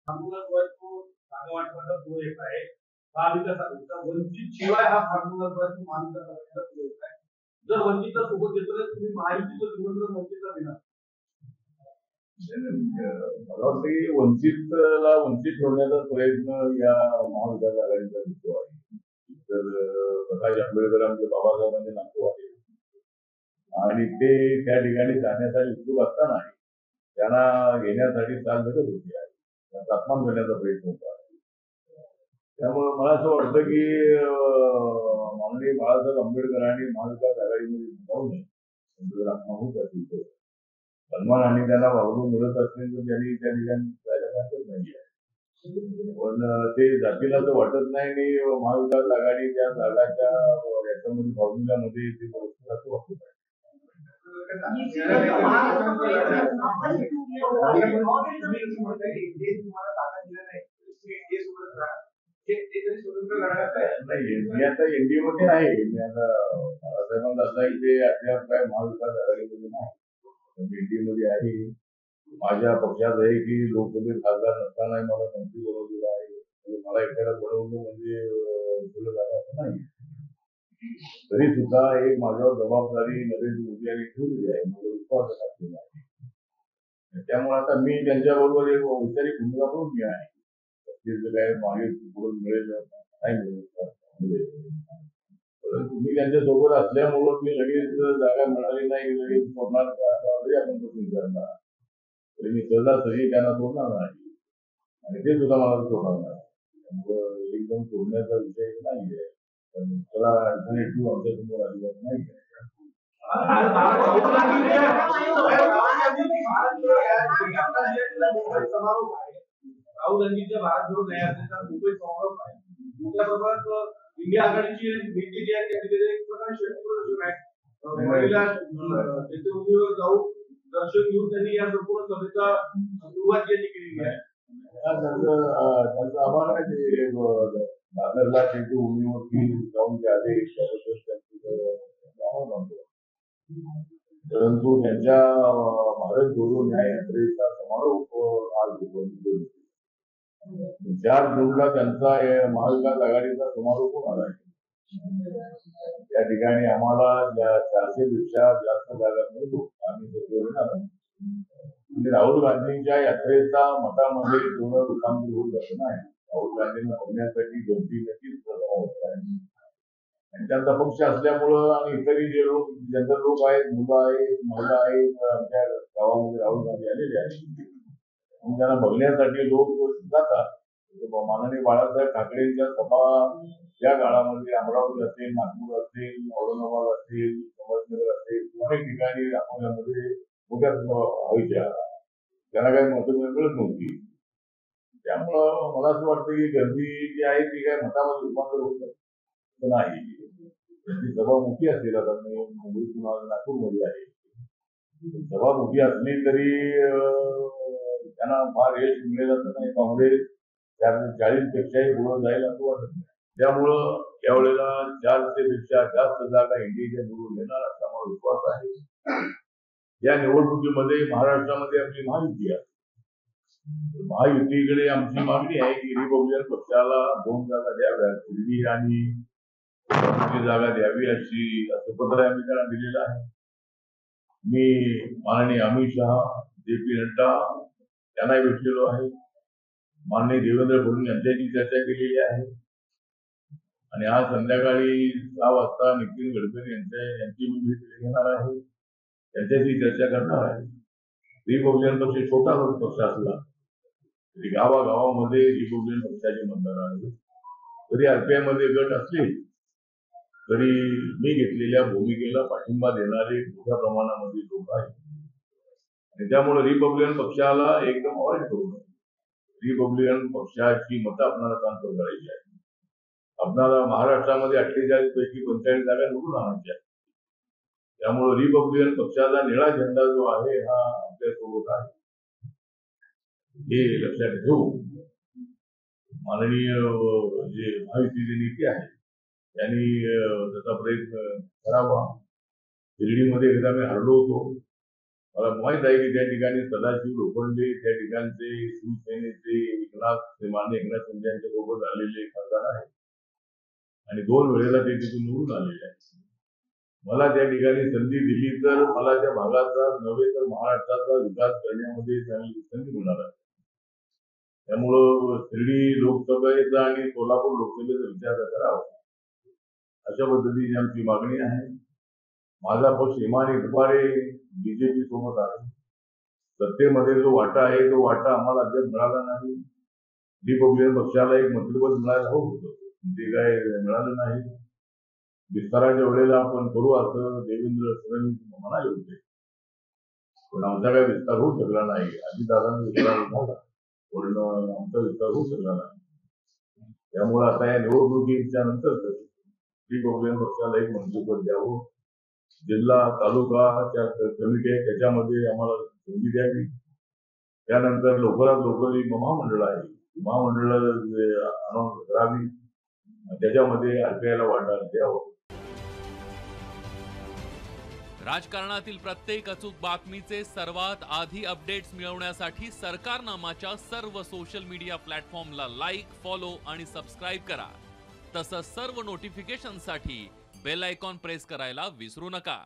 महत्वाचा जागा वाटपाचा तो एक आहे. महाविकास वंचित शिवाय हा फार महत्वाचा महाविकास आघाडीचा तो एक आहे. जर वंचितला सोबत घेतलं तर तुम्ही महायुतीचं निमंत्रण वंचितला देणार. मला वाटतं की वंचितला वंचित ठेवण्याचा प्रयत्न या महाविकास आघाडीचा दिसतो आहे. तर प्रकाश आंबेडकर आमचे बाबासाहेबांचे नातू आहे आणि ते त्या ठिकाणी जाण्यासाठी उत्सुक असताना त्यांना घेण्यासाठी चाल धरत होती आहे. त्यांचा अपमान करण्याचा प्रयत्न होता. त्यामुळे मला असं वाटतं की माननीय बाळासाहेब आंबेडकरांनी महाविकास आघाडीमध्ये जाऊ नये जर अपमान होत असेल तर सन्मान आणि त्यांना वागणूक मिळत असेल तर त्यांनी त्या ठिकाणी जायला हरकत नाहीये. पण ते जातीला तर वाटत नाही आणि महाविकास आघाडी त्या जागाच्या याच्यामध्ये फॉर्म्युल्यामध्ये ते बरोबर असं वाटत आहे. नाही मी आता एनडीए मध्ये आहे. मी आता बाळासाहेबांना असं आहे की अद्याप काय महाविकास आघाडीमध्ये नाही. एनडीए मध्ये आहे. माझ्या पक्षात आहे की लोकसभेत खासदार नसताना मला मंत्री बनवलेलं आहे. मला एकट्याला बनवलं म्हणजे झालं असं नाही. तरी सुद्धा एक माझ्यावर जबाबदारी नरेंद्र मोदी यांनी ठेवलेली आहे. मला विश्वास टाकलेला आहे. त्यामुळे आता मी त्यांच्याबरोबर एक वैचारिक भूमिका म्हणून मी आहे. काय मागे पुढे मिळेल नाही मिळेल परंतु मी त्यांच्यासोबत असल्यामुळं मी लगेच जागा मिळाली नाही लगेच सोडणार का असा आपण तो विचारणार. तरी मी सरी त्यांना सोडणार नाही आणि ते सुद्धा मला सोडणार नाही. त्यामुळं एकदम सोडण्याचा विषय नाही आहे. त्याला अल्टरनेटिव्ह आमच्या समोर अजिबात नाही आहे. राहुल गांधीच्या भारत जोडो न्यायाचा मुंबई समारोप आहे. मोठ्या प्रमाणात इंडिया आघाडीची नेते जी आहे त्यामध्ये एक प्रकारे शक्तीप्रदर्शन आहे. त्याच्या उमेदवार जाऊन दर्शन घेऊन त्यांनी या संपूर्ण सभेचा सुरुवात केलेली आहे. त्यांचा आभार आहे. दादरला त्यांची उमेदवारी जाऊन जे आले परंतु त्यांच्या भारत जोडो न्याय यात्रेचा समारोप आज 4 जूनला त्यांचा महाविकास आघाडीचा समारोप होणार आहे. त्या ठिकाणी आम्हाला 400 पेक्षा जास्त जागा मिळतो आम्ही येणार म्हणजे राहुल गांधींच्या यात्रेचा मतामध्ये थोडं काम होत असं नाही. राहुल गांधींना बघण्यासाठी गर्दी नक्कीच आणि त्यांचा पक्ष असल्यामुळं आणि इतरही जे लोक जनरल लोक आहेत मुलं आहेत महिला आहेत आमच्या गावामध्ये राहुल गांधी आलेले आहेत त्यांना बघण्यासाठी लोक जातात. माननीय बाळासाहेब ठाकरेंच्या सभा या काळामध्ये अमरावती असेल नागपूर असेल औरंगाबाद असेल संभाजीनगर असेल अनेक ठिकाणी अकोल्यामध्ये मोठ्या व्हायच्या त्यांना काही मतं मिळत नव्हती. त्यामुळं मला असं वाटतं की गर्दी जी आहे ती काय मतामध्ये रूपांतर होत नाही. त्यांची सभा मोठी असेल आता मुंबईतून आज नागपूरमध्ये आहे. सभा मोठी असली तरी त्यांना फार यश मिळेल असं नाही. काँग्रेस 40 पेक्षाही पुढे जाईल असं वाटत नाही. त्यामुळं यावेळेला 400 पेक्षा जास्त जागा इंडियाच्या निवडून येणार असा मला विश्वास आहे. या निवडणुकीमध्ये महाराष्ट्रामध्ये आपली महायुती आहे. महायुतीकडे आमची मागणी आहे की रिपब्लिकन पक्षाला 2 जागा द्याव्या दिल्ली आणि जागा द्यावी असं पत्र आम्ही त्यांना दिलेलं आहे. मी माननीय अमित शहा जे.पी. नड्डा त्यांनाही भेटलेलो आहे. माननीय देवेंद्र फडणवीस यांच्याशी चर्चा केलेली आहे आणि आज संध्याकाळी 6 वाजता नितीन गडकरी यांची मी भेट घेणार आहे. त्यांच्याशी चर्चा करणार आहे. रिपब्लिकन पक्ष छोटा पक्ष असला तरी गावागावामध्ये रिपब्लिकन पक्षाचे मतदार आहेत. तरी आरपीआय मध्ये गट असले तरी मी घेतलेल्या भूमिकेला पाठिंबा देणारे मोठ्या प्रमाणामध्ये लोक आहेत आणि त्यामुळे रिपब्लिकन पक्षाला एकदम अवॉइड करू नये. रिपब्लिकन पक्षाची मतं आपल्याला ट्रान्सफर करायची आहे. आपल्याला महाराष्ट्रामध्ये 48 पैकी 45 जागा निवडून आणायच्या आहेत. त्यामुळे रिपब्लिकन पक्षाचा निळा झेंडा जो आहे हा आपल्यासोबत आहे हे लक्षात ठेवून माननीय जे महायुतीचे नेते आहेत त्यांनी त्याचा प्रयत्न करावा. दिल्लीमध्ये एकदा मी हरलो होतो. मला माहित आहे की त्या ठिकाणी सदाशिव लोखंडे त्या ठिकाणचे शिवसेनेचे माननीय एकनाथ शिंदे यांच्या सोबत आलेले खासदार आहेत आणि 2 वेळेला ते तिथून निवडून आलेले आहेत. मला त्या ठिकाणी संधी दिली तर मला त्या भागाचा नव्हे तर महाराष्ट्राचा विकास करण्यामध्ये चांगली संधी मिळणार आहे. त्यामुळं शिर्डी लोकसभेचा आणि सोलापूर लोकसभेचा विचार करावा अशा पद्धतीची आमची मागणी आहे. माझा पक्ष इमानी दुपारे बीजेपी सोबत आहे. सत्तेमध्ये जो वाटा आहे तो वाटा आम्हाला अद्याप मिळाला नाही. रिपब्लिकन पक्षाला एक मंत्रिपद मिळायला हवं होतं, ते काय मिळालं नाही. विस्ताराच्या वेळेला आपण करू असं देवेंद्र फडणवीस म्हणाले होते, पण आमचा काही विस्तार होऊ शकला नाही. अजितदादांचा विस्तार झाला पण आमचा विस्तार होऊ शकला नाही. त्यामुळे आता या निवडणुकीच्या नंतर रिपब्लिकन पक्षाला एक मंत्रिपद द्यावं. जिल्हा तालुकाच्या कमिटी आहे त्याच्यामध्ये आम्हाला संधी द्यावी. त्यानंतर लवकरात लवकर एक महामंडळ आहे, महामंडळाला अनाउन्स करावी, त्याच्यामध्ये आरपीआयला वाटा द्यावं. राजकारणातील प्रत्येक अचूक बातमीचे सर्वात आधी अपडेट्स मिळवण्यासाठी सरकारनामाच्या सर्व सोशल मीडिया प्लॅटफॉर्मला लाईक, फॉलो आणि सबस्क्राईब करा. तसंच सर्व नोटिफिकेशनसाठी बेल आयकॉन प्रेस करायला विसरू नका.